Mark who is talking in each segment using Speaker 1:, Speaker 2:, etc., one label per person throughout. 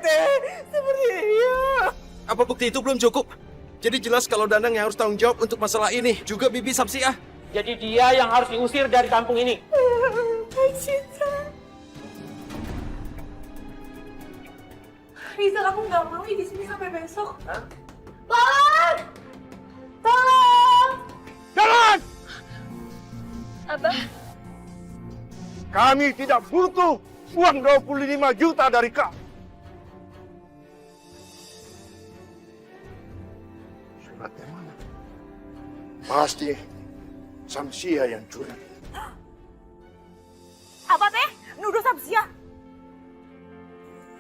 Speaker 1: Seperti iya.
Speaker 2: Apa bukti itu belum cukup? Jadi jelas kalau Danang yang harus tanggung jawab untuk masalah ini. Juga Bibi Samsiah.
Speaker 3: Jadi dia yang harus diusir dari kampung ini.
Speaker 1: Cinta. Rizal, aku nggak mau di sini sampai besok. Tolong! Tolong!
Speaker 4: Jalan!
Speaker 1: Abah,
Speaker 4: Kami tidak butuh uang 25 juta dari kau. Suratnya mana? Pasti Samsia yang curi.
Speaker 1: Abah teh nuduh Samsia.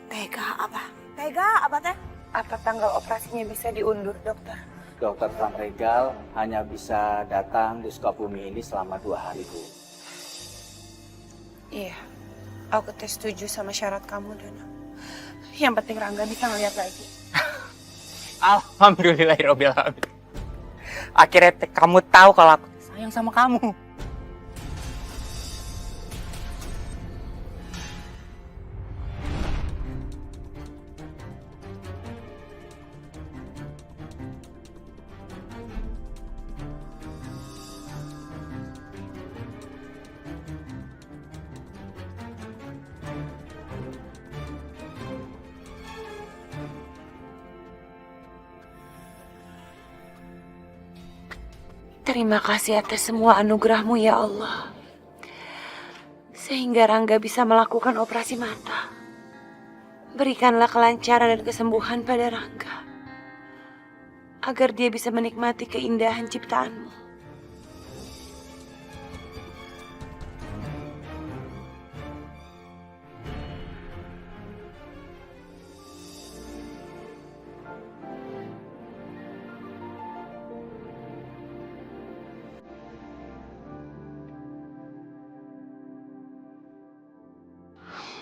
Speaker 1: Tega, Abah. Tega, Abah teh. Apa tanggal operasinya bisa diundur, dokter?
Speaker 5: Dokter Van Regal hanya bisa datang di Sukabumi ini selama 2 hari, Bu.
Speaker 1: Iya, aku teh setuju sama syarat kamu, Dana. Yang penting Rangga bisa ngeliat lagi.
Speaker 3: Alhamdulillahirobbilalamin. Akhirnya kamu tahu kalau aku sayang sama kamu.
Speaker 1: Terima kasih atas semua anugerahmu ya Allah. Sehingga Rangga bisa melakukan operasi mata. Berikanlah kelancaran dan kesembuhan pada Rangga. Agar dia bisa menikmati keindahan ciptaanmu.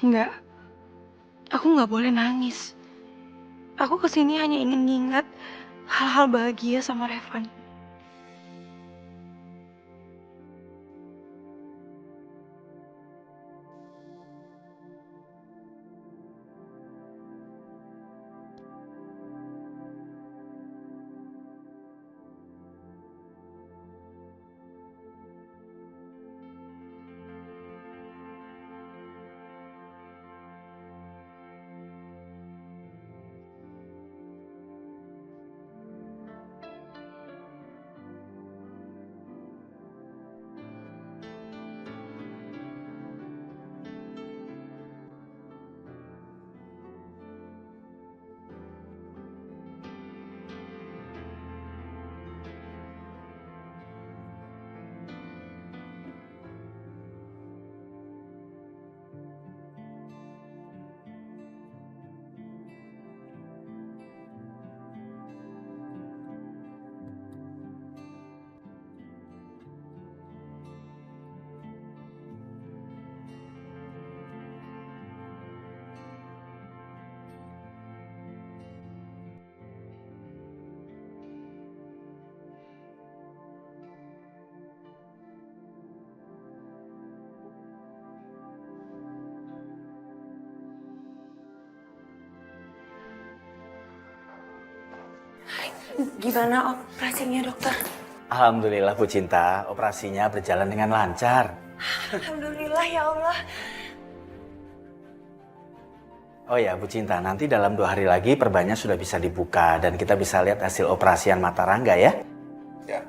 Speaker 1: Enggak, aku nggak boleh nangis. Aku kesini hanya ingin ngingat hal-hal bahagia sama Revan. Gimana operasinya, dokter?
Speaker 5: Alhamdulillah, Bu Cinta. Operasinya berjalan dengan lancar.
Speaker 1: Alhamdulillah ya Allah.
Speaker 5: Oh ya, Bu Cinta. Nanti dalam 2 hari lagi perbannya sudah bisa dibuka. Dan kita bisa lihat hasil operasian mata Rangga ya.
Speaker 4: Ya.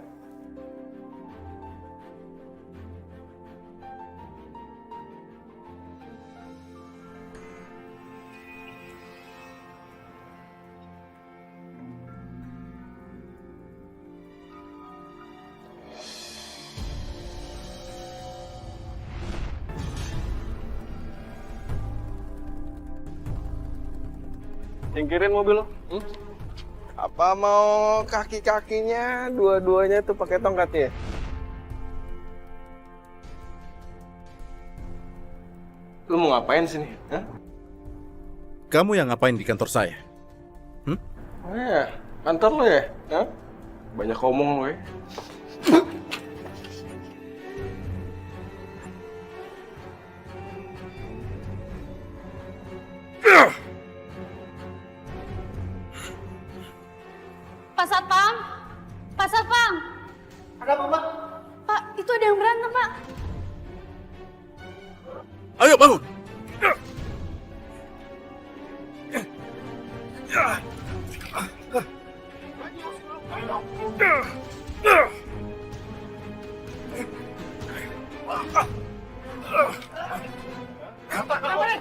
Speaker 6: Singkirin mobil lo. Apa mau kaki-kakinya dua-duanya tuh pakai tongkatnya? Lu mau ngapain sini? Hah?
Speaker 2: Kamu yang ngapain di kantor saya?
Speaker 6: Oh ya, kantor lo ya? Hah? Banyak ngomong lo ya.
Speaker 7: Pak Satpam! Pak Satpam!
Speaker 4: Ada apa, Mbak?
Speaker 7: Pak, itu ada yang berantem, Pak.
Speaker 2: Ayo bangun.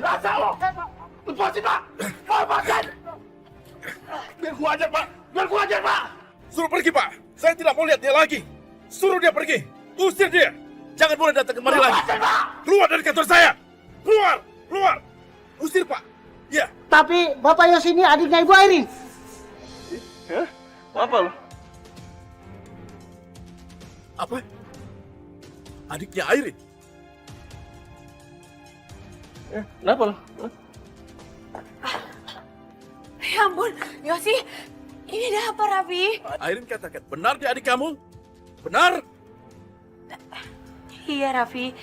Speaker 4: Rasa lo! Lepasin, Pak! Lepasin! Biar gua ajar, Pak! Biar gua ajar, Pak!
Speaker 2: Suruh pergi, Pak. Saya tidak mau lihat dia lagi. Suruh dia pergi. Usir dia. Jangan boleh datang kemari lagi.
Speaker 4: Lepasin, Pak!
Speaker 2: Keluar dari kantor saya. Keluar. Keluar. Usir, Pak. Ya.
Speaker 8: Tapi Bapak Yos ini adiknya Ibu Airin.
Speaker 6: Hah? Apa lo?
Speaker 2: Apa? Adiknya Airin.
Speaker 6: Kenapa lo?
Speaker 7: Ya ampun, Yosi. Ini ada apa, Raffi?
Speaker 2: Airin katakan, benar dia adik kamu? Benar?
Speaker 1: Iya, Raffi.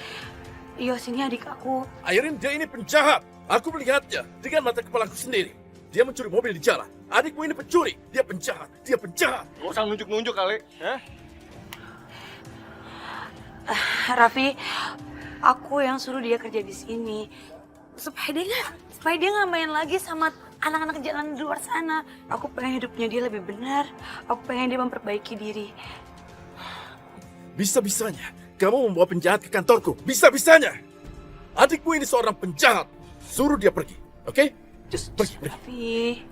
Speaker 1: Yos ini adik aku.
Speaker 2: Airin, dia ini penjahat. Aku melihatnya dengan mata kepalaku sendiri. Dia mencuri mobil di jalan. Adikmu ini pencuri. Dia penjahat. Dia penjahat.
Speaker 6: Gak usah nunjuk-nunjuk kali. Hah?
Speaker 1: Raffi, aku yang suruh dia kerja di sini supaya dia nggak main lagi sama anak-anak jalan di luar sana. Aku pengen hidupnya dia lebih benar. Aku pengen dia memperbaiki diri.
Speaker 2: Bisa-bisanya kamu membawa penjahat ke kantorku. Bisa-bisanya. Adikmu ini seorang penjahat. Suruh dia pergi. Oke? Pergi.
Speaker 1: Raffi,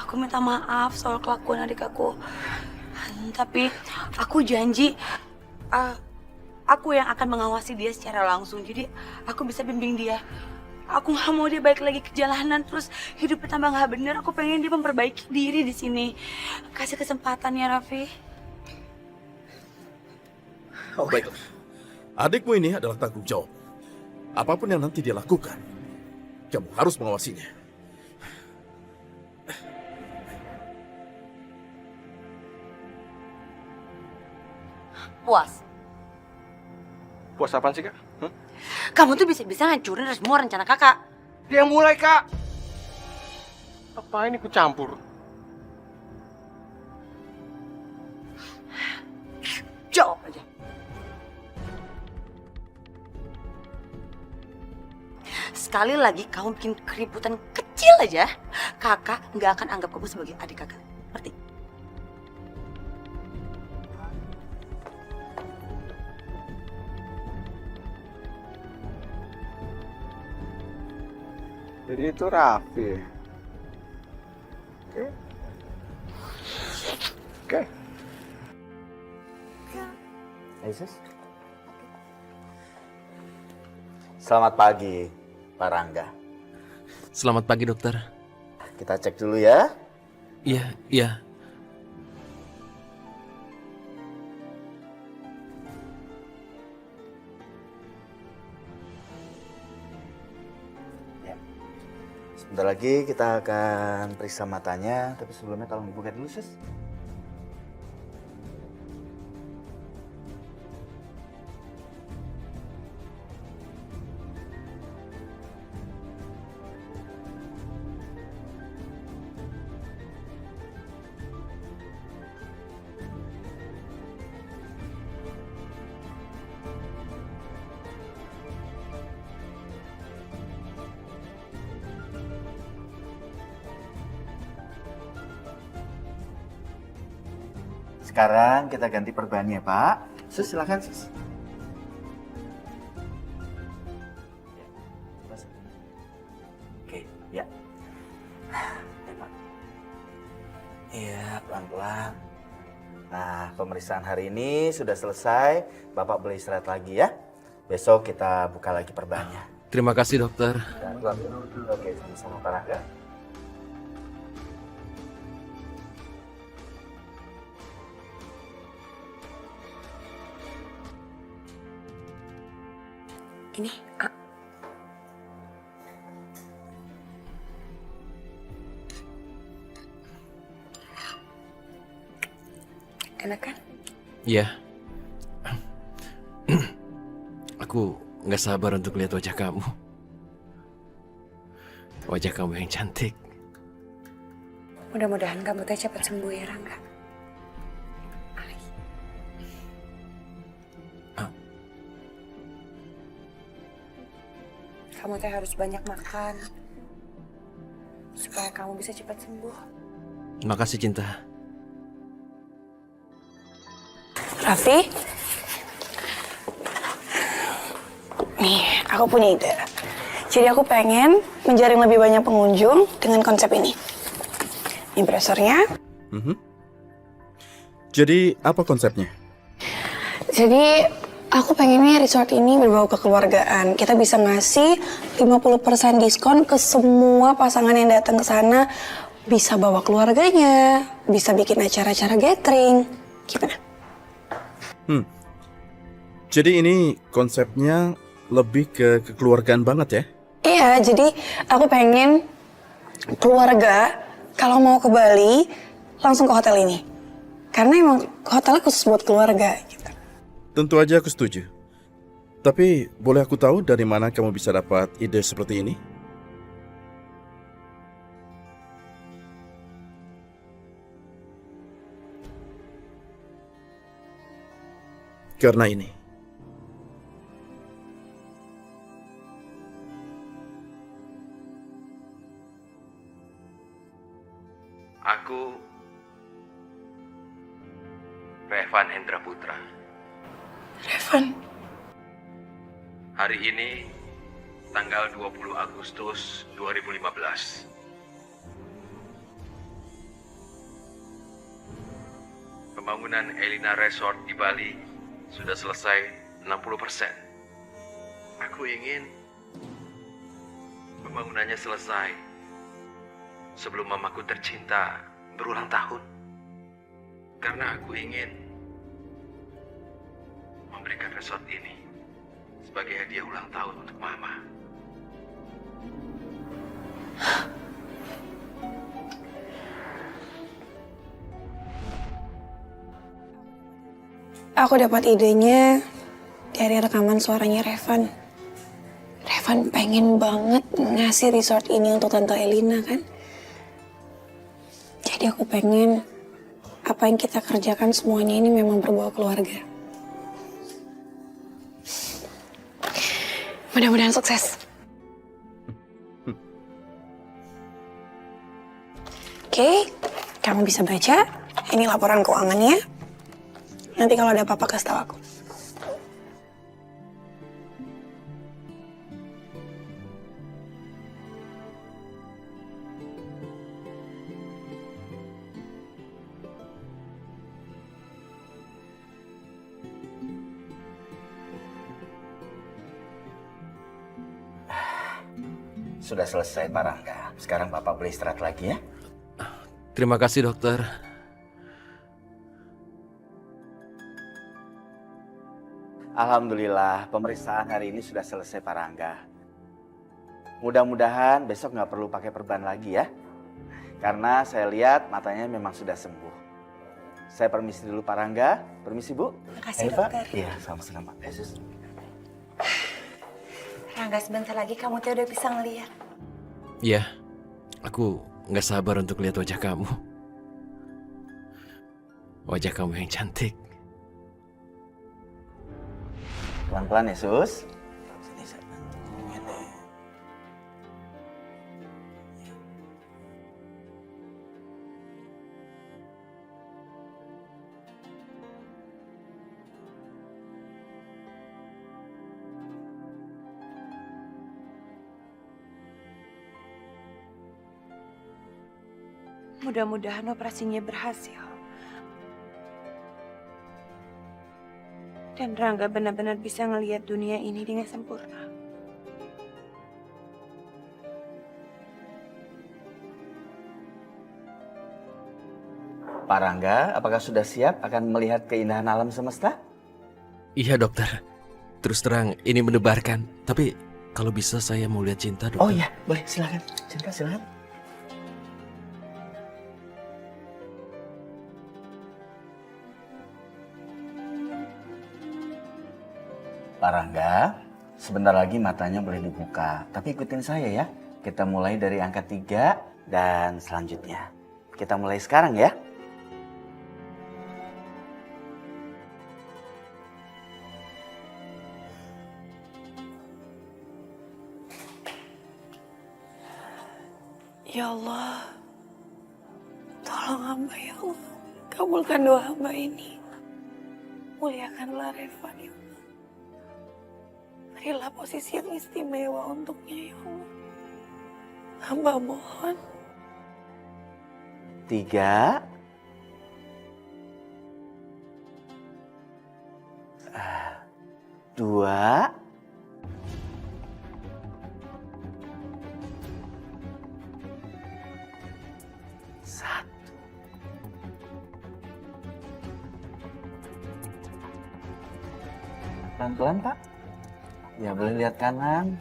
Speaker 1: aku minta maaf soal kelakuan adik aku. Tapi aku janji aku yang akan mengawasi dia secara langsung. Jadi aku bisa bimbing dia. Aku nggak mau dia balik lagi ke jalanan terus hidupnya tambah nggak bener. Aku pengen dia memperbaiki diri di sini. Kasih kesempatan ya, Raffi.
Speaker 2: Baiklah. Adikmu ini adalah tanggung jawab. Apapun yang nanti dia lakukan, kamu harus mengawasinya.
Speaker 7: Puas.
Speaker 6: Puas apaan sih, Kak? Hah?
Speaker 7: Kamu tuh bisa-bisa ngancurin semua rencana kakak.
Speaker 6: Dia yang mulai, Kak. Apa ini ku campur?
Speaker 7: Jawab aja. Sekali lagi kamu bikin keributan kecil aja, kakak nggak akan anggap kamu sebagai adik kakak. Ngerti?
Speaker 6: Jadi itu Raffi. Oke. Oke.
Speaker 5: Aisyah. Selamat pagi, Pak Rangga.
Speaker 2: Selamat pagi, dokter.
Speaker 5: Kita cek dulu ya.
Speaker 2: Iya, iya.
Speaker 5: Sebentar lagi kita akan periksa matanya, tapi sebelumnya tolong dibuka dulu, Sus. Sekarang kita ganti perbannya, Pak. Sus, silakan, Sus. Oke, ya. Iya, pelan-pelan. Nah, pemeriksaan hari ini sudah selesai. Bapak boleh istirahat lagi ya. Besok kita buka lagi perbannya.
Speaker 2: Terima kasih, dokter.
Speaker 5: Dan oke, sama-sama Pak Rangga.
Speaker 1: Ini, enak kan?
Speaker 2: Iya. Aku nggak sabar untuk lihat wajah kamu. Wajah kamu yang cantik.
Speaker 1: Mudah-mudahan kamu teh cepat sembuh ya, Rangga. kamu teh harus banyak makan. Supaya kamu bisa cepat sembuh.
Speaker 9: Makasih Cinta.
Speaker 1: Raffi? Nih, aku punya ide. Jadi aku pengen menjaring lebih banyak pengunjung dengan konsep ini. Impresornya.
Speaker 2: Jadi apa konsepnya?
Speaker 1: Jadi aku pengennya resort ini berbau kekeluargaan. Kita bisa ngasih 50% diskon ke semua pasangan yang datang ke sana. Bisa bawa keluarganya, bisa bikin acara-acara gathering. Gimana?
Speaker 2: Jadi ini konsepnya lebih ke kekeluargaan banget ya?
Speaker 1: Iya, jadi aku pengen keluarga kalau mau ke Bali langsung ke hotel ini. Karena emang hotelnya khusus buat keluarga gitu.
Speaker 2: Tentu aja aku setuju. Tapi boleh aku tahu dari mana kamu bisa dapat ide seperti ini? Karena ini.
Speaker 9: Aku Revan Hendra Putra.
Speaker 1: Revan,
Speaker 9: Hari ini tanggal 20 Agustus 2015. Pembangunan Elina Resort di Bali sudah selesai 60%. Aku ingin pembangunannya selesai sebelum mamaku tercinta berulang tahun. Karena aku ingin memberikan resort ini sebagai hadiah ulang tahun untuk mama.
Speaker 1: aku dapat idenya dari rekaman suaranya Revan. Revan pengen banget ngasih resort ini untuk Tante Elina kan. Jadi aku pengen apa yang kita kerjakan semuanya ini memang berbau keluarga. Mudah-mudahan sukses. Oke, kamu bisa baca. Ini laporan keuangannya. Nanti kalau ada apa-apa kasih tahu aku.
Speaker 5: Sudah selesai Pak Rangga. Sekarang Bapak boleh istirahat lagi ya.
Speaker 9: Terima kasih dokter.
Speaker 5: Alhamdulillah pemeriksaan hari ini sudah selesai Pak Rangga. Mudah-mudahan besok nggak perlu pakai perban lagi ya. Karena saya lihat matanya memang sudah sembuh. Saya permisi dulu Pak Rangga. Permisi Bu.
Speaker 1: Makasih
Speaker 5: Pak.
Speaker 1: dokter.
Speaker 5: Iya sama-sama Pak Yesus.
Speaker 1: Rangga, sebentar lagi kamu tuh udah bisa ngeliat.
Speaker 9: Iya, aku nggak sabar untuk lihat wajah kamu. Wajah kamu yang cantik.
Speaker 5: Pelan-pelan Yesus. Sini saya. Ini.
Speaker 1: Mudah-mudahan operasinya berhasil. Dan Rangga benar-benar bisa ngelihat dunia ini dengan sempurna.
Speaker 5: Pak Rangga, apakah sudah siap akan melihat keindahan alam semesta?
Speaker 9: Iya dokter. Terus terang ini mendebarkan. Tapi kalau bisa saya mau lihat Cinta dokter.
Speaker 5: Oh iya, boleh silakan. Cinta silakan. Pak Rangga, sebentar lagi matanya boleh dibuka. Tapi ikutin saya ya. Kita mulai dari angka 3 dan selanjutnya. Kita mulai sekarang ya.
Speaker 1: Ya Allah, tolong hamba ya Allah. Kabulkan doa hamba ini. Muliakanlah Reva ya Allah. Berilah posisi yang istimewa untuknya ya Allah. Hamba mohon.
Speaker 5: 3, 2, 1. Pelan-pelan, Pak. Ya, boleh lihat kanan,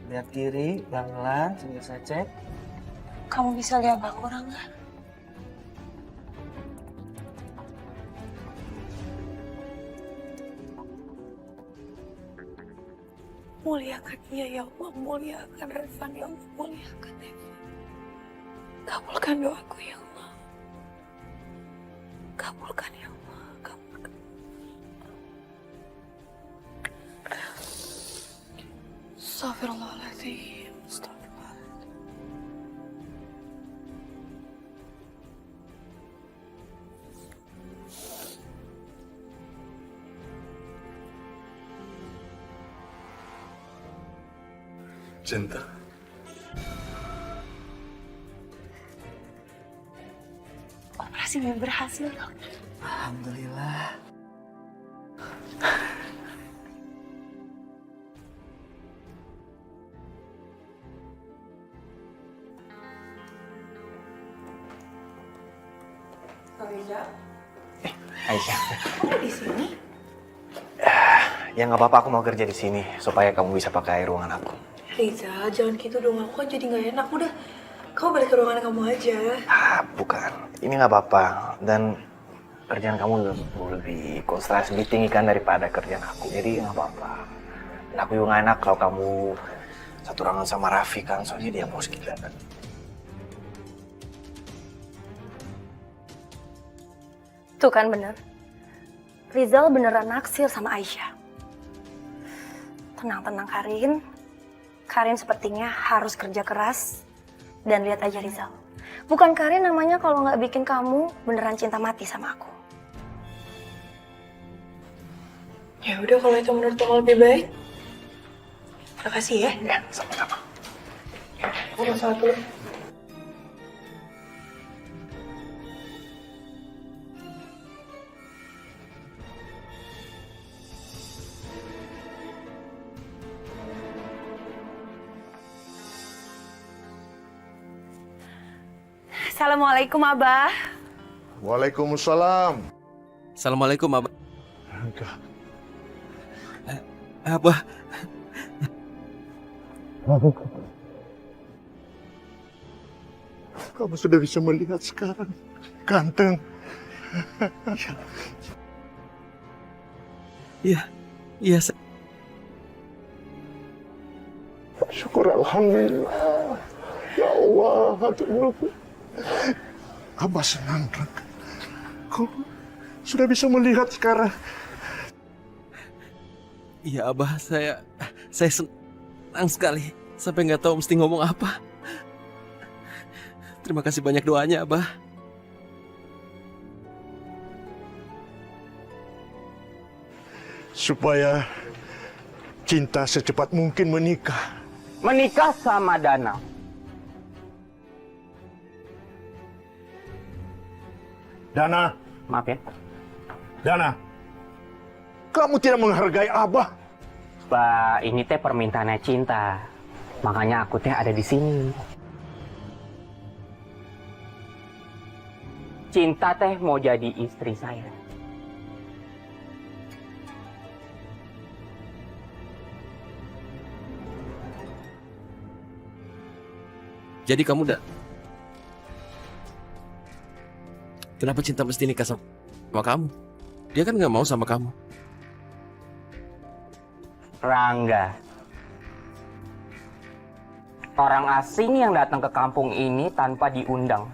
Speaker 5: lihat kiri, pelan-pelan, sambil saya cek.
Speaker 1: Kamu bisa lihat aku Rangga? Muliakan dia ya Allah, muliakan Revan ya Allah, muliakan Revan. Kabulkan doaku ya Allah. Kabulkan ya Allah, kabulkan. Astagfirullahaladzim, astagfirullahaladzim.
Speaker 4: Cinta.
Speaker 1: Operasinya berhasil dok.
Speaker 5: Alhamdulillah.
Speaker 3: Aisyah.
Speaker 1: Kamu di sini?
Speaker 3: Ya nggak apa-apa, aku mau kerja di sini supaya kamu bisa pakai ruangan aku.
Speaker 1: Riza, jangan gitu dong. Aku kan jadi nggak enak. Udah, kamu balik ke ruangan kamu aja.
Speaker 3: Bukan. Ini nggak apa-apa. Dan kerjaan kamu lebih konsentrasi meeting kan daripada kerjaan aku. Jadi nggak apa-apa. Dan aku juga nggak enak kalau kamu satu ruangan sama Raffi kan. Soalnya dia bos kita kan.
Speaker 7: Tuh kan bener. Rizal beneran naksir sama Aisyah. Tenang-tenang Karin. Karin sepertinya harus kerja keras. Dan lihat aja Rizal. Bukan Karin namanya kalau nggak bikin kamu beneran cinta mati sama aku.
Speaker 1: Ya udah, kalau itu menurut kamu lebih baik. Makasih ya.
Speaker 3: Ya, sama-sama.
Speaker 1: Aku mau sholat dulu.
Speaker 7: Assalamualaikum Abah.
Speaker 4: Waalaikumsalam.
Speaker 9: Assalamualaikum, Abah. Abah,
Speaker 4: Kamu sudah bisa melihat sekarang. Ganteng.
Speaker 9: iya,
Speaker 4: Syukur Alhamdulillah. Ya Allah, hatur nuhun. Abah senang, Rangga. Kau sudah bisa melihat sekarang.
Speaker 9: iya Abah, saya senang sekali. Sampai nggak tahu mesti ngomong apa. Terima kasih banyak doanya, Abah.
Speaker 4: Supaya cinta secepat mungkin menikah.
Speaker 3: Menikah sama Danang.
Speaker 4: Dana,
Speaker 3: Maaf ya.
Speaker 4: Dana. Kamu tidak menghargai Abah.
Speaker 3: Pak, ini teh permintaannya cinta. Makanya aku teh ada di sini. Cinta teh mau jadi istri saya.
Speaker 9: Jadi kamu udah... Kenapa Cinta mesti nikah sama kamu? Dia kan nggak mau sama kamu.
Speaker 3: Rangga. Orang asing yang datang ke kampung ini tanpa diundang.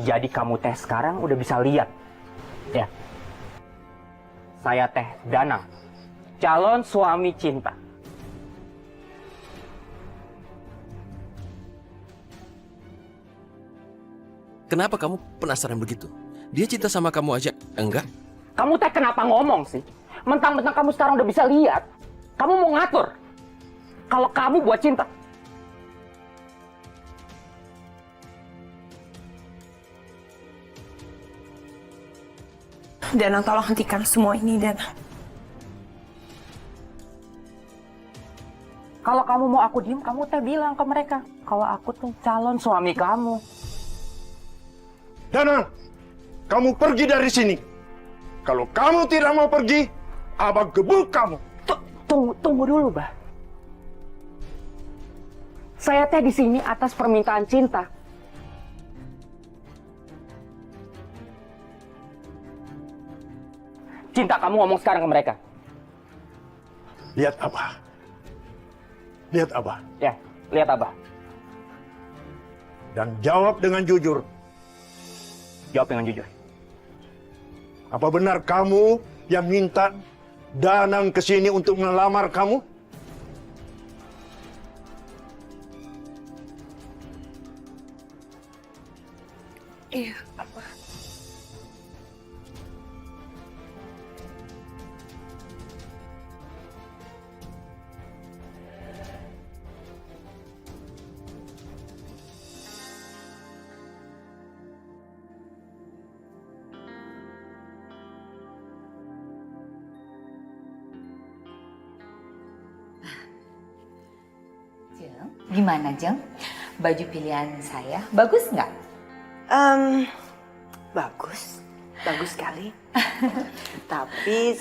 Speaker 3: Jadi kamu teh sekarang udah bisa lihat. Ya. Saya teh Danang. Calon suami Cinta.
Speaker 9: Kenapa kamu penasaran begitu? Dia cinta sama kamu aja enggak?
Speaker 10: Kamu teh kenapa ngomong sih? Mentang-mentang kamu sekarang udah bisa lihat, kamu mau ngatur. Kalau kamu buat cinta.
Speaker 1: Danang, tolong hentikan semua ini, Danang.
Speaker 10: Kalau kamu mau aku diem, kamu teh bilang ke mereka. Kalau aku tuh calon suami kamu.
Speaker 4: Danang, kamu pergi dari sini. Kalau kamu tidak mau pergi, Abang gebuk kamu.
Speaker 10: Tunggu dulu, Bah. Saya teh di sini atas permintaan Cinta. Cinta, kamu ngomong sekarang ke mereka.
Speaker 4: Lihat Abah. Lihat Abah.
Speaker 10: Ya, lihat Abah.
Speaker 4: Dan jawab dengan jujur.
Speaker 10: Jawab dengan jujur.
Speaker 4: Apa benar kamu yang minta Danang ke sini untuk melamar kamu?
Speaker 1: Iya, apa?
Speaker 11: Jeng, gimana Jeng? Baju pilihan saya bagus nggak?
Speaker 1: Bagus. Bagus sekali. Tapi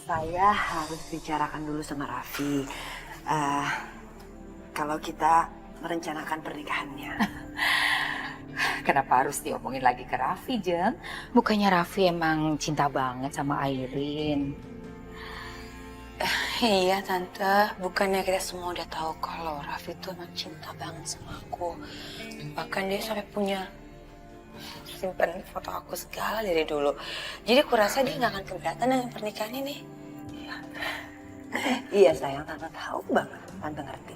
Speaker 1: saya harus bicarakan dulu sama Raffi. Kalau kita merencanakan pernikahannya.
Speaker 11: Kenapa harus diomongin lagi ke Raffi, Jeng? Bukannya Raffi emang cinta banget sama Airin?
Speaker 1: Iya Tante, bukannya kita semua udah tahu kalau Raffi tuh emang cinta banget sama aku. Bahkan dia sampai punya simpen foto aku segala dari dulu. Jadi kurasa dia nggak akan keberatan dengan pernikahan ini. Iya sayang, Tante tahu banget, Tante ngerti.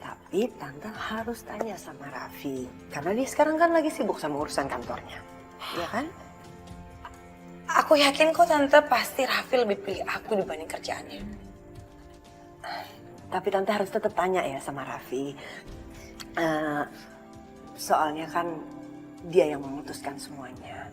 Speaker 1: Tapi Tante harus tanya sama Raffi, karena dia sekarang kan lagi sibuk sama urusan kantornya, iya kan? Aku yakin kok Tante pasti Raffi lebih pilih aku dibanding kerjaannya. Tapi Tante harus tetap tanya ya sama Raffi. Soalnya kan dia yang memutuskan semuanya.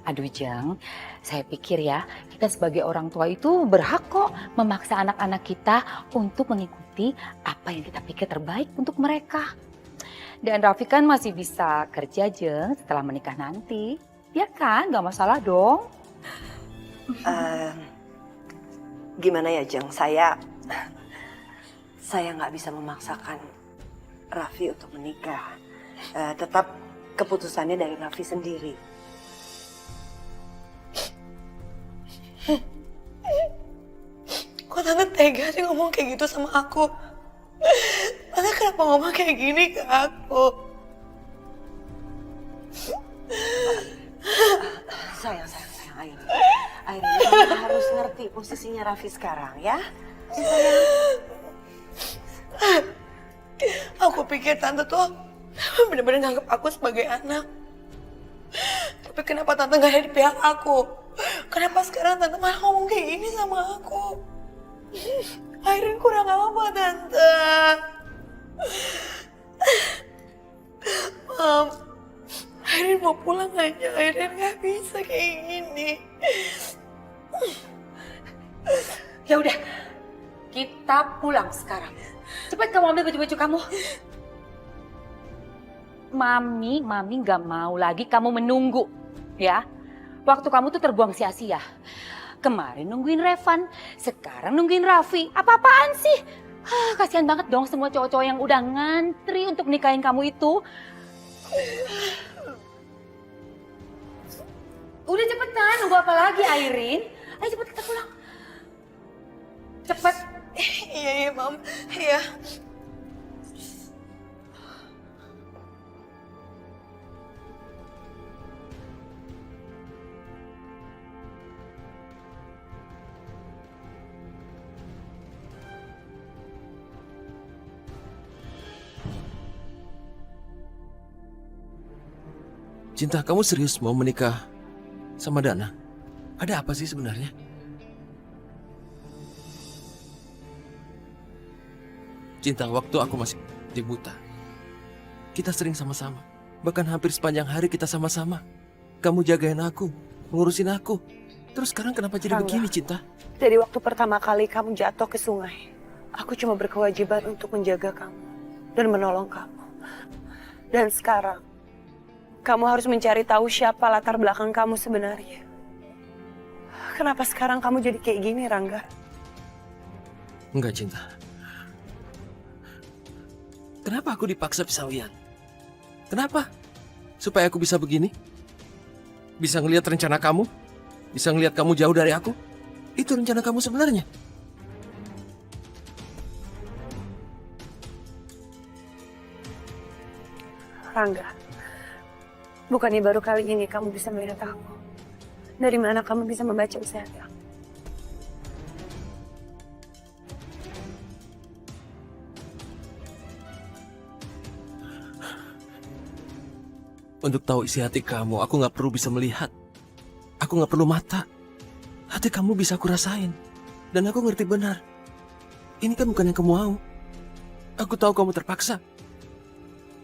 Speaker 11: Aduh Jeng, saya pikir ya kita sebagai orang tua itu berhak kok memaksa anak-anak kita untuk mengikuti apa yang kita pikir terbaik untuk mereka. Dan Raffi kan masih bisa kerja Jeng setelah menikah nanti. Ya kan, gak masalah dong.
Speaker 1: Gimana ya Jeng, saya nggak bisa memaksakan Raffi untuk menikah. Tetap keputusannya dari Raffi sendiri. Kok Tante tega sih ngomong kayak gitu sama aku? Tante kenapa ngomong kayak gini ke aku? Sayang, Airin, Tante harus ngerti posisinya Raffi sekarang ya. Sayang. Aku pikir Tante tuh bener-bener nganggap aku sebagai anak. Tapi kenapa Tante gak ada di pihak aku? Kenapa sekarang Tante malah ngomong kayak gini sama aku? Airin kurang apa Tante? Mam, Airin mau pulang aja. Airin gak bisa kayak gini.
Speaker 11: Ya udah, kita pulang sekarang. Cepat kamu ambil baju-baju kamu. Mami gak mau lagi kamu menunggu, ya. Waktu kamu tuh terbuang sia-sia. Kemarin nungguin Revan, sekarang nungguin Raffi. Apa-apaan sih? Kasihan banget dong semua cowok-cowok yang udah ngantri untuk nikahin kamu itu. Udah cepetan, nunggu apa lagi Airin? Ayo cepet kita pulang. Cepet.
Speaker 1: Iya, Mam. Iya.
Speaker 9: Cinta, kamu serius mau menikah sama Dana? Ada apa sih sebenarnya? Cinta, waktu aku masih di buta, kita sering sama-sama. Bahkan hampir sepanjang hari kita sama-sama. Kamu jagain aku, ngurusin aku. Terus sekarang kenapa jadi
Speaker 1: Rangga,
Speaker 9: begini, Cinta?
Speaker 1: Dari waktu pertama kali kamu jatuh ke sungai, aku cuma berkewajiban untuk menjaga kamu dan menolong kamu. Dan sekarang, kamu harus mencari tahu siapa latar belakang kamu sebenarnya. Kenapa sekarang kamu jadi kayak gini, Rangga?
Speaker 9: Enggak, Cinta. Kenapa aku dipaksa pisawian? Kenapa? Supaya aku bisa begini? Bisa ngelihat rencana kamu? Bisa ngelihat kamu jauh dari aku? Itu rencana kamu sebenarnya.
Speaker 1: Rangga, bukannya baru kali ini kamu bisa melihat aku? Dari mana kamu bisa membaca usaha aku?
Speaker 9: Untuk tahu isi hati kamu, aku nggak perlu bisa melihat. Aku nggak perlu mata. Hati kamu bisa aku rasain. Dan aku ngerti benar. Ini kan bukan yang kamu mau. Aku tahu kamu terpaksa.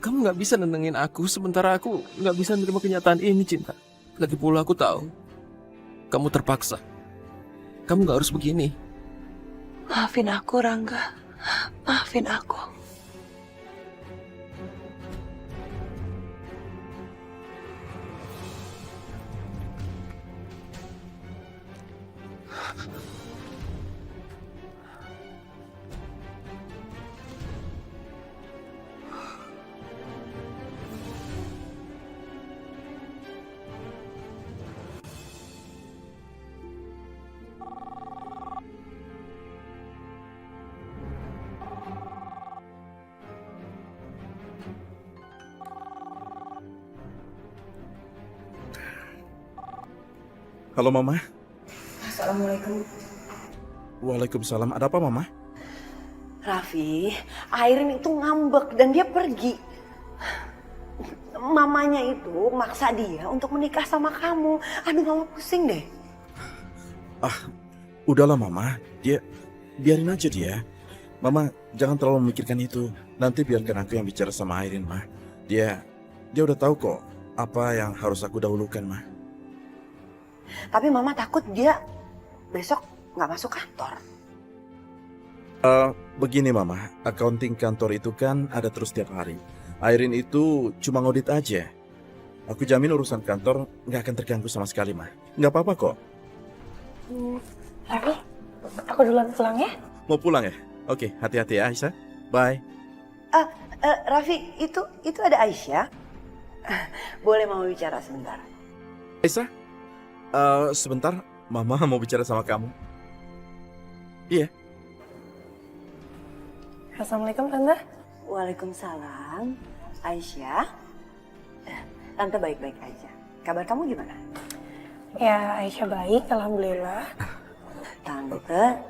Speaker 9: Kamu nggak bisa nenengin aku, sementara aku nggak bisa menerima kenyataan ini, Cinta. Lagi pula aku tahu. Kamu terpaksa. Kamu nggak harus begini.
Speaker 1: Maafin aku, Rangga. Maafin aku.
Speaker 2: Halo Mama.
Speaker 1: Assalamualaikum.
Speaker 2: Waalaikumsalam. Ada apa Mama?
Speaker 1: Raffi, Airin itu ngambek dan dia pergi. Mamanya itu maksa dia untuk menikah sama kamu. Aduh, Mama pusing deh.
Speaker 2: Udahlah Mama. Biarin aja dia. Mama jangan terlalu memikirkan itu. Nanti biarkan aku yang bicara sama Airin, Ma. Dia udah tahu kok apa yang harus aku dahulukan, Ma.
Speaker 1: Tapi Mama takut dia besok nggak masuk kantor.
Speaker 2: Begini Mama, accounting kantor itu kan ada terus tiap hari. Airin itu cuma ngaudit aja. Aku jamin urusan kantor nggak akan terganggu sama sekali, Ma. Nggak apa-apa kok.
Speaker 7: Raffi, aku duluan pulang ya.
Speaker 2: Mau pulang ya? Oke, hati-hati ya Aisyah. Bye.
Speaker 1: Raffi, itu ada Aisyah. Boleh Mama bicara sebentar?
Speaker 2: Aisyah, sebentar. Mama mau bicara sama kamu. Iya.
Speaker 7: Assalamualaikum, Tante.
Speaker 1: Waalaikumsalam. Aisyah. Tante baik-baik aja. Kabar kamu gimana?
Speaker 7: Ya, Aisyah baik, alhamdulillah.
Speaker 1: Tante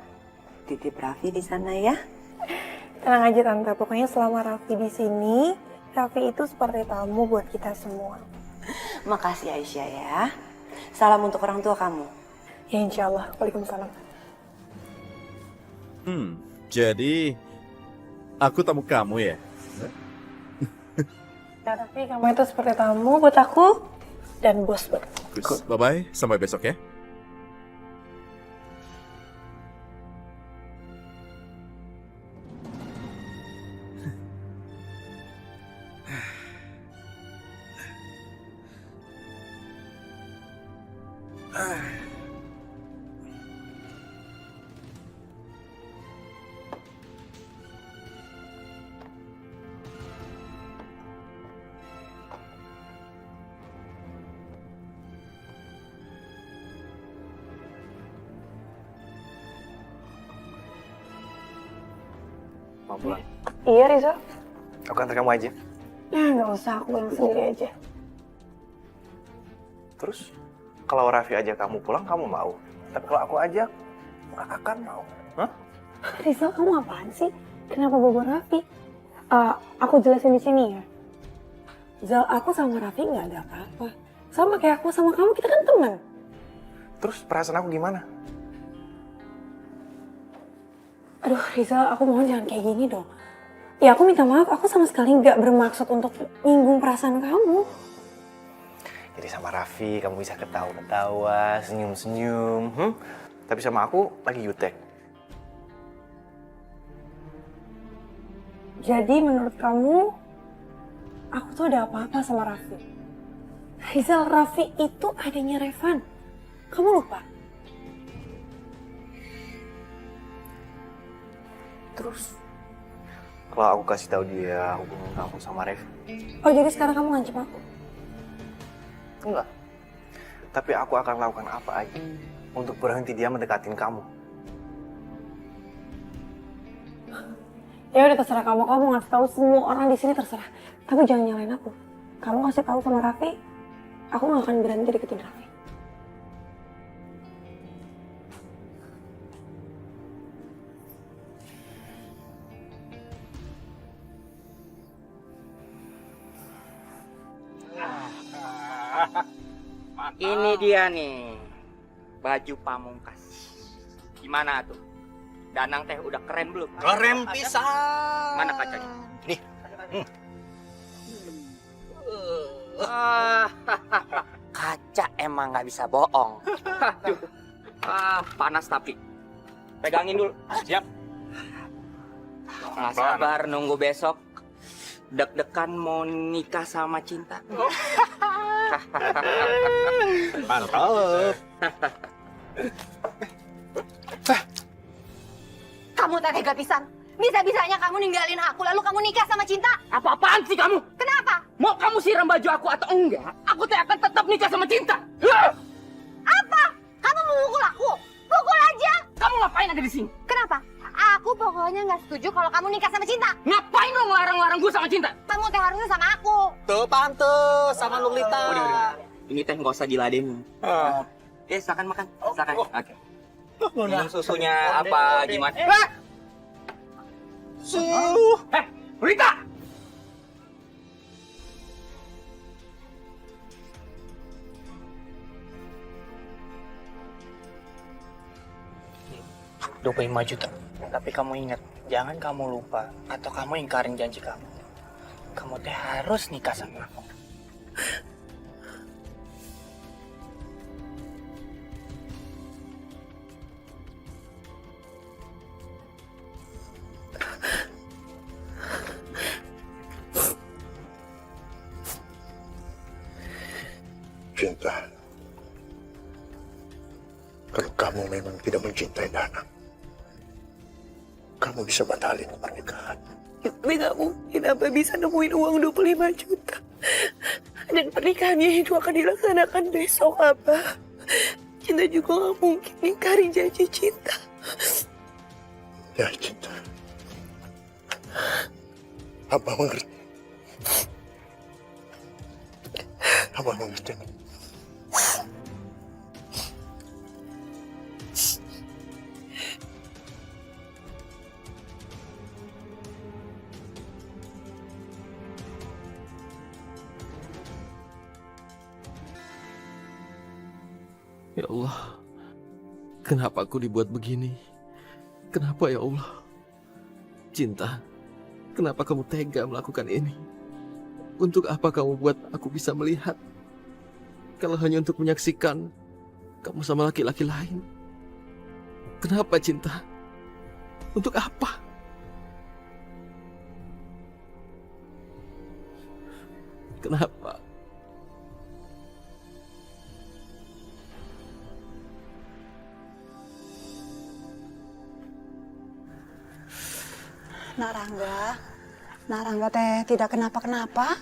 Speaker 1: titip Raffi di sana ya.
Speaker 7: Tenang aja, Tante. Pokoknya selama Raffi di sini, Raffi itu seperti tamu buat kita semua.
Speaker 1: Makasih Aisyah ya. Salam untuk orang tua kamu.
Speaker 7: Ya, insya Allah. Waalaikumsalam.
Speaker 2: Jadi aku tamu kamu ya?
Speaker 7: Ya, tapi kamu itu seperti tamu buat aku dan bos buat aku.
Speaker 2: Bye-bye, sampai besok ya.
Speaker 3: Mau pulang?
Speaker 7: Iya, Riza.
Speaker 3: Aku antar kamu aja.
Speaker 7: Nggak usah, aku pulang sendiri aja.
Speaker 3: Terus, kalau Raffi ajak kamu pulang, kamu mau? Tapi kalau aku ajak, nggak akan mau. Hah?
Speaker 7: Riza, kamu apaan sih? Kenapa bawa Raffi? Aku jelasin di sini ya.
Speaker 1: Zal, aku sama Raffi nggak ada apa-apa. Sama kayak aku sama kamu, kita kan teman.
Speaker 3: Terus perasaan aku gimana?
Speaker 1: Aduh Rizal, aku mohon jangan kayak gini dong. Ya aku minta maaf, aku sama sekali nggak bermaksud untuk nyinggung perasaan kamu.
Speaker 3: Jadi sama Raffi kamu bisa ketawa-ketawa, senyum-senyum. Tapi sama aku lagi jutek.
Speaker 1: Jadi menurut kamu, aku tuh ada apa-apa sama Raffi? Rizal, Raffi itu adanya Revan. Kamu lupa?
Speaker 3: Terus kalau aku kasih tahu dia hubungan kamu sama Raffi?
Speaker 1: Oh jadi sekarang kamu ngancam aku?
Speaker 3: Enggak. Tapi aku akan lakukan apa aja untuk berhenti dia mendekatin kamu.
Speaker 1: Ya udah terserah kamu ngasih tahu semua orang di sini terserah. Tapi jangan nyalain aku. Kamu kasih tahu sama Raffi, aku gak akan berhenti deketin Raffi.
Speaker 10: Ini dia nih, baju pamungkas. Gimana tuh? Danang teh udah keren belum?
Speaker 5: Keren pisan.
Speaker 10: Mana kacanya?
Speaker 5: Nih.
Speaker 10: Kaca emang nggak bisa bohong. Aduh. Panas tapi. Pegangin dulu.
Speaker 5: Siap.
Speaker 10: Nah, sabar nunggu besok. Deg-degan mau nikah sama cinta.
Speaker 5: Mantap.
Speaker 7: Kamu tak tega pisan. Bisa-bisanya kamu ninggalin aku lalu kamu nikah sama Cinta.
Speaker 10: Apa-apaan sih kamu?
Speaker 7: Kenapa?
Speaker 10: Mau kamu siram baju aku atau enggak, aku teh akan tetap nikah sama Cinta.
Speaker 7: Apa? Kamu mau mukul aku? Pukul aja.
Speaker 10: Kamu ngapain ada di sini?
Speaker 7: Kenapa? Aku pokoknya nggak setuju kalau kamu nikah sama Cinta.
Speaker 10: Ngapain lo ngelarang-larang gue sama Cinta?
Speaker 7: Kamu teh harusnya sama aku.
Speaker 5: Tuh pantes sama Lulita.
Speaker 10: Udah. Ini teh nggak usah diladenin. Silakan makan. Silakan. Oke. Minum susunya apa gimana? Lulita! $25 juta. Tapi kamu ingat, jangan kamu lupa atau kamu ingkarin janji kamu. Kamu teh harus nikah sama aku.
Speaker 4: Cinta, kalau kamu memang tidak mencintai Danang, kamu bisa batalin pernikahan.
Speaker 1: Tapi gak mungkin Abah bisa nemuin uang 25 juta. Dan pernikahannya itu akan dilaksanakan besok, Abah. Cinta juga gak mungkin ingkarin janji Cinta.
Speaker 4: Ya, Cinta. Abah mengerti. Abah mengerti.
Speaker 9: Ya Allah, kenapa aku dibuat begini? Kenapa ya Allah? Cinta, kenapa kamu tega melakukan ini? Untuk apa kamu buat aku bisa melihat? Kalau hanya untuk menyaksikan kamu sama laki-laki lain. Kenapa Cinta? Untuk apa? Kenapa?
Speaker 12: Nak Rangga teh tidak kenapa-kenapa?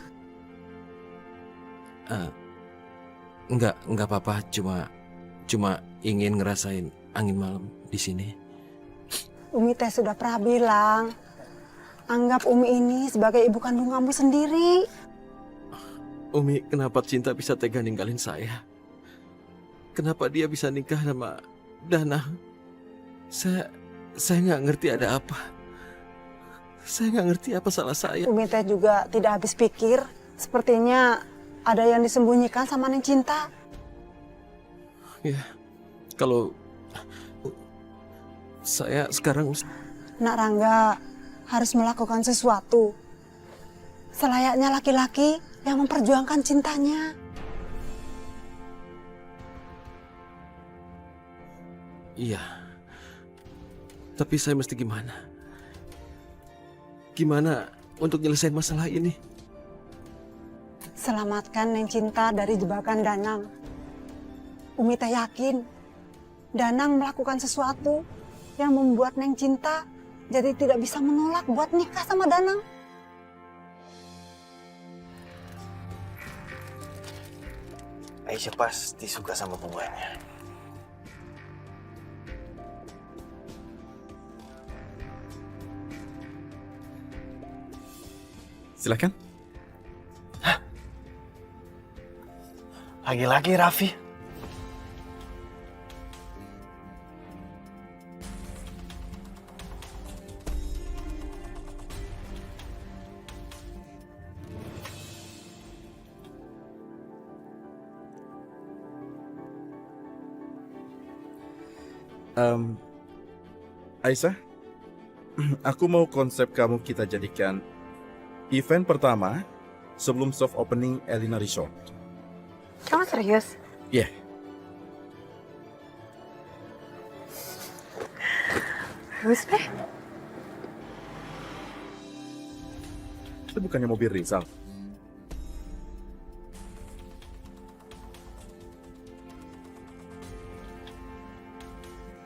Speaker 9: Enggak apa-apa, cuma ingin ngerasain angin malam di sini.
Speaker 12: Umi teh sudah pernah bilang, anggap Umi ini sebagai ibu kandung kamu sendiri.
Speaker 9: Umi, kenapa Cinta bisa tega ninggalin saya? Kenapa dia bisa nikah sama Dana? Saya nggak ngerti ada apa. Saya nggak ngerti apa salah saya.
Speaker 12: Umi teh juga tidak habis pikir Sepertinya ada yang disembunyikan sama Neng Cinta.
Speaker 9: Ya, kalau saya sekarang...
Speaker 12: Nak Rangga harus melakukan sesuatu. Selayaknya laki-laki yang memperjuangkan cintanya.
Speaker 9: Iya. Tapi saya mesti gimana? Gimana untuk nyelesain masalah ini?
Speaker 12: Selamatkan Neng Cinta dari jebakan Danang. Umi teh yakin Danang melakukan sesuatu yang membuat Neng Cinta jadi tidak bisa menolak buat nikah sama Danang.
Speaker 3: Aisyah pasti suka sama bunganya.
Speaker 2: Silakan.
Speaker 3: Lagi-lagi Raffi.
Speaker 2: Aisyah, aku mau konsep kamu kita jadikan event pertama sebelum soft opening Elina Resort.
Speaker 7: Kamu serius?
Speaker 2: Iya.
Speaker 7: Bagus deh.
Speaker 2: Itu bukannya mobil Rizal.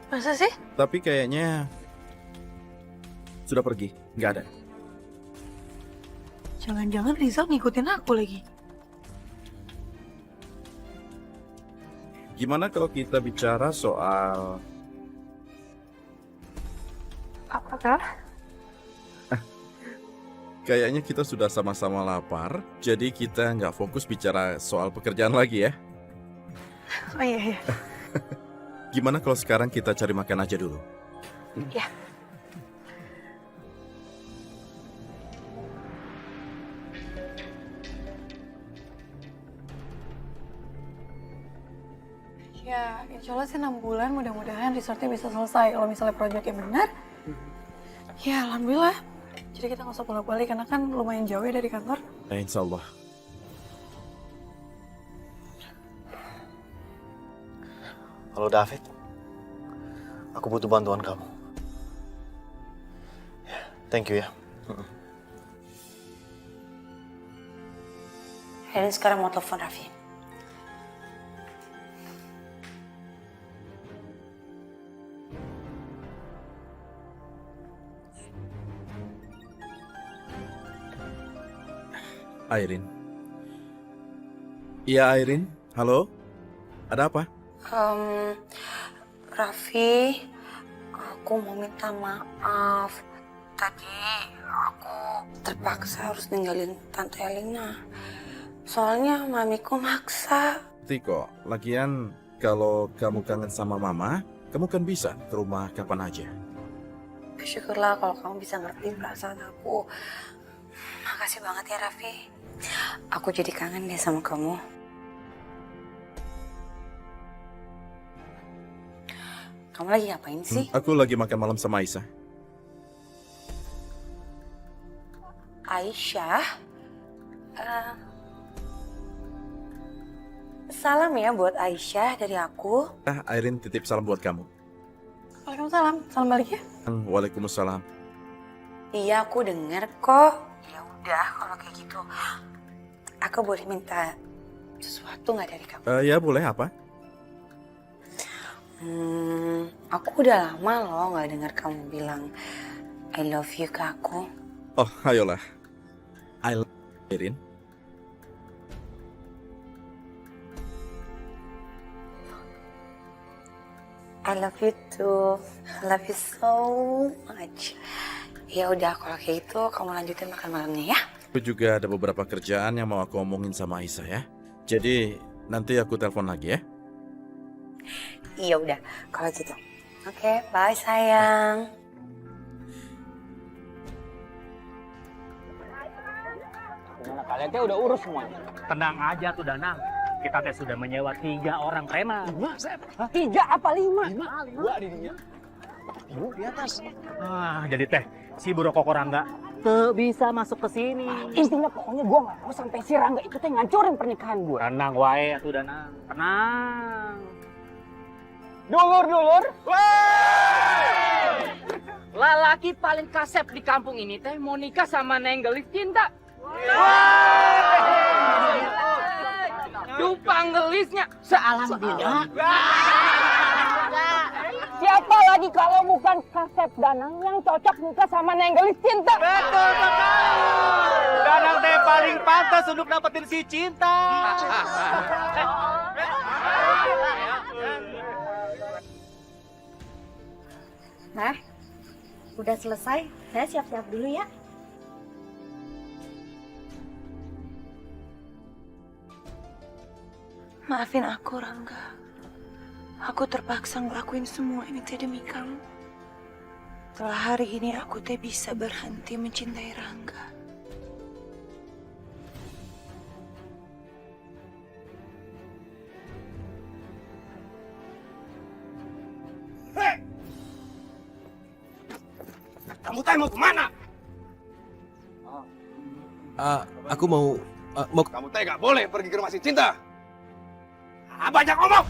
Speaker 1: Masa sih?
Speaker 2: Tapi kayaknya sudah pergi, nggak ada.
Speaker 1: Jangan-jangan Rizal ngikutin aku lagi.
Speaker 2: Gimana kalau kita bicara soal...
Speaker 7: Apa kah?
Speaker 2: Kayaknya kita sudah sama-sama lapar, jadi kita nggak fokus bicara soal pekerjaan lagi ya.
Speaker 1: Oh iya, iya.
Speaker 2: Gimana kalau sekarang kita cari makan aja dulu?
Speaker 7: Ya.
Speaker 1: Ya, insya Allah sih 6 bulan mudah-mudahan resortnya bisa selesai. Kalau misalnya proyeknya benar, ya alhamdulillah. Jadi kita nggak usah bolak-balik karena kan lumayan jauh ya dari kantor.
Speaker 2: Insya Allah.
Speaker 3: Halo David, aku butuh bantuan kamu. Thank you ya.
Speaker 1: Helen sekarang mau telepon Raffi.
Speaker 2: Airin. Iya Airin, halo? Ada apa?
Speaker 1: Raffi, aku mau minta maaf. Tadi aku terpaksa harus ninggalin Tante Elina. Soalnya mamiku maksa.
Speaker 2: Tiko, lagian kalau kamu kangen sama mama, kamu kan bisa ke rumah kapan aja.
Speaker 1: Syukurlah kalau kamu bisa ngerti perasaan aku. Makasih banget ya Raffi. Aku jadi kangen deh sama kamu. Kamu lagi ngapain sih?
Speaker 2: Aku lagi makan malam sama Aisyah.
Speaker 1: Aisyah? Salam ya buat Aisyah dari aku.
Speaker 2: Airin titip salam buat kamu.
Speaker 1: Waalaikumsalam. Salam balik ya.
Speaker 2: Waalaikumsalam.
Speaker 1: Iya, aku denger kok. Ya udah kalau kayak gitu. Aku boleh minta sesuatu nggak dari kamu?
Speaker 2: Ya boleh, apa?
Speaker 1: Aku udah lama loh nggak dengar kamu bilang I love you ke aku.
Speaker 2: Oh, ayolah. I love you, Airin.
Speaker 1: I love you too. I love you so much. Ya udah kalau kayak gitu kamu lanjutin makan malamnya ya.
Speaker 2: Aku juga ada beberapa kerjaan yang mau aku omongin sama Aisyah ya. Jadi nanti aku telepon lagi ya.
Speaker 1: Iya udah kalau gitu. Oke, bye sayang.
Speaker 10: Gimana kalian teh udah urus semuanya?
Speaker 13: Tenang aja tuh Danang. Kita teh sudah menyewa 3 orang preman.
Speaker 10: 3 apa 5?
Speaker 13: 2 di dunia. Ibu di atas. Jadi teh si Bro Koko Rangga tuh bisa masuk ke sini.
Speaker 10: Intinya pokoknya gue gak mau sampai si Rangga itu teh ngancurin pernikahan gue.
Speaker 13: Tenang wae atuh Danang. Tenang.
Speaker 10: Dulur. Lalaki paling kasep di kampung ini teh mau nikah sama Neng Gelis Cinta. Dupang gelisnya sealam bina. Siapa lagi kalau bukan Kasep Danang yang cocok nikah sama Neng Gelis Cinta?
Speaker 13: Betul sekali. Danang teh paling pantas untuk dapetin si Cinta.
Speaker 7: Nah, udah selesai. Saya siap-siap dulu ya.
Speaker 1: Maafin aku, Rangga. Aku terpaksa ngelakuin semua ini teh demi kamu. Setelah hari ini aku teh bisa berhenti mencintai Rangga.
Speaker 6: Kamu teh mau kemana?
Speaker 9: Aku mau
Speaker 6: Kamu teh gak boleh pergi ke rumah si Cinta. Banyak ngomong.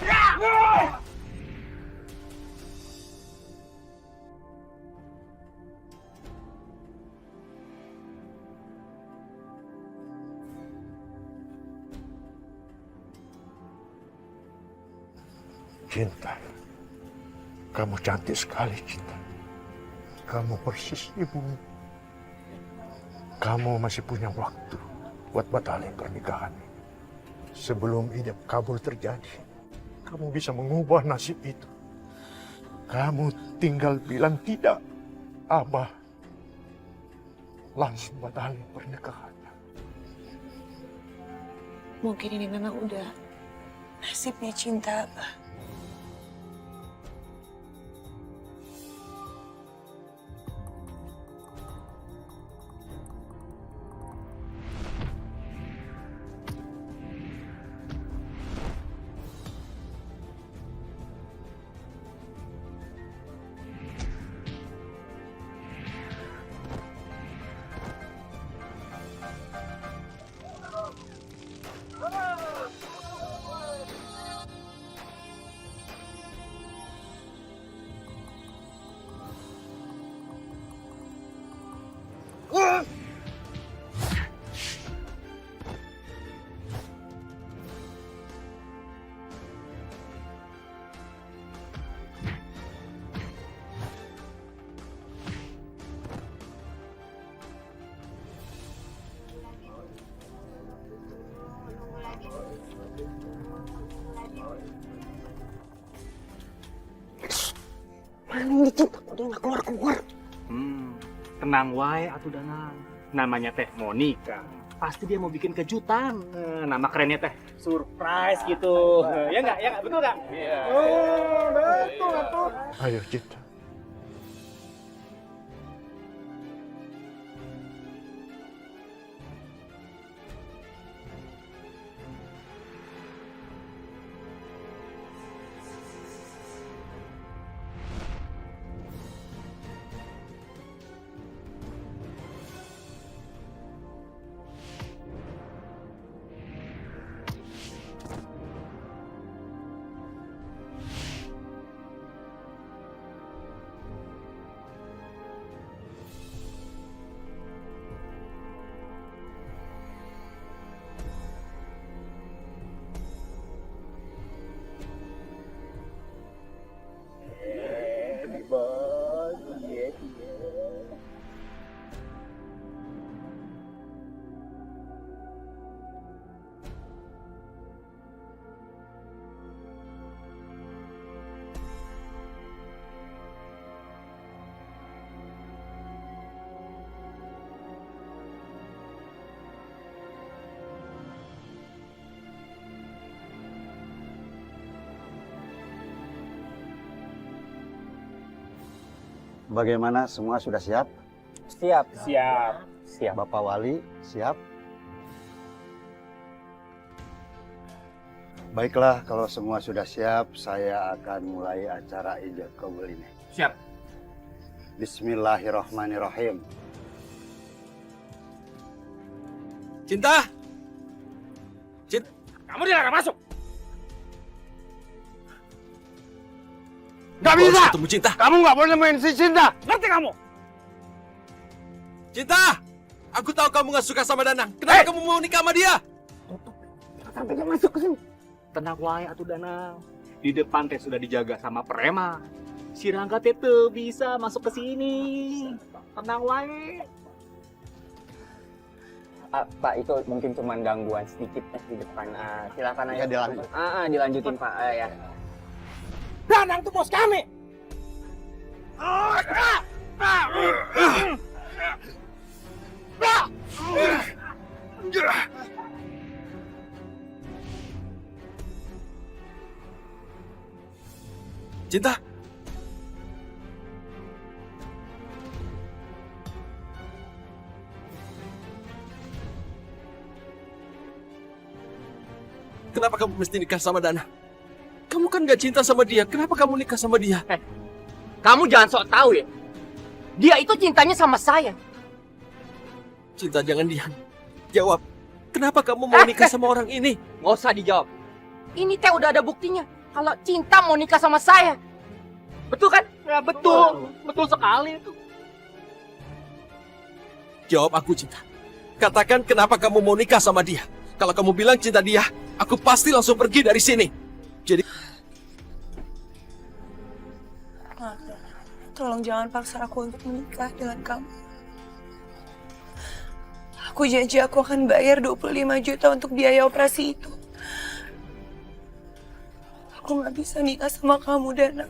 Speaker 4: Cinta, kamu cantik sekali, Cinta. Kamu persis ibumu. Kamu masih punya waktu buat batalin pernikahan ini. Sebelum ijab kabul terjadi, kamu bisa mengubah nasib itu. Kamu tinggal bilang tidak, Abah. Langsung batalin pernikahannya.
Speaker 1: Mungkin ini memang udah nasibnya Cinta, Abah.
Speaker 10: Mana ini Cinta kok dia nggak keluar-keluar?
Speaker 13: Tenang wae atuh Danang. Namanya teh Monica. Pasti dia mau bikin kejutan. Nama kerennya teh surprise gitu. Ya nggak? Ya nggak? Betul nggak? Iya.
Speaker 4: Betul, betul. Ayo, Cinta.
Speaker 14: Bagaimana, semua sudah siap?
Speaker 10: Siap.
Speaker 13: Siap.
Speaker 14: Bapak Wali siap? Baiklah, kalau semua sudah siap, saya akan mulai acara ijab kabul ini.
Speaker 13: Siap.
Speaker 14: Bismillahirrahmanirrahim.
Speaker 9: Cinta! Cinta!
Speaker 13: Kamu dilarang masuk.
Speaker 9: Gak bisa! Ketemu Cinta!
Speaker 13: Kamu nggak boleh nemuin si Cinta. Ngerti kamu?
Speaker 9: Cinta! Aku tahu kamu gak suka sama Danang. Kenapa kamu mau nikah sama dia?
Speaker 13: Sampai dia masuk ke sini. Tenang wae atuh Danang. Di depan teh sudah dijaga sama preman. Si Rangga teh tuh bisa masuk ke sini. Tenang wae.
Speaker 10: Pak, itu mungkin cuma gangguan sedikit di depan. Silakan aja.
Speaker 14: Ya, dilanjut.
Speaker 10: Dilanjutin Pak. Ya.
Speaker 13: Danang tuh bos kami.
Speaker 9: Cinta! Kenapa kamu mesti nikah sama Dana? Kamu kan gak cinta sama dia. Kenapa kamu nikah sama dia?
Speaker 10: Kamu jangan sok tahu ya. Dia itu cintanya sama saya.
Speaker 9: Cinta, jangan diam. Jawab. Kenapa kamu mau nikah sama orang ini?
Speaker 10: Nggak usah dijawab. Ini teh udah ada buktinya. Kalau Cinta mau nikah sama saya. Betul kan?
Speaker 13: Ya betul. Betul sekali itu.
Speaker 9: Jawab aku, Cinta. Katakan kenapa kamu mau nikah sama dia. Kalau kamu bilang cinta dia, aku pasti langsung pergi dari sini. Jadi...
Speaker 1: Tolong jangan paksa aku untuk menikah dengan kamu. Aku janji aku akan bayar 25 juta untuk biaya operasi itu. Aku gak bisa nikah sama kamu, Dana.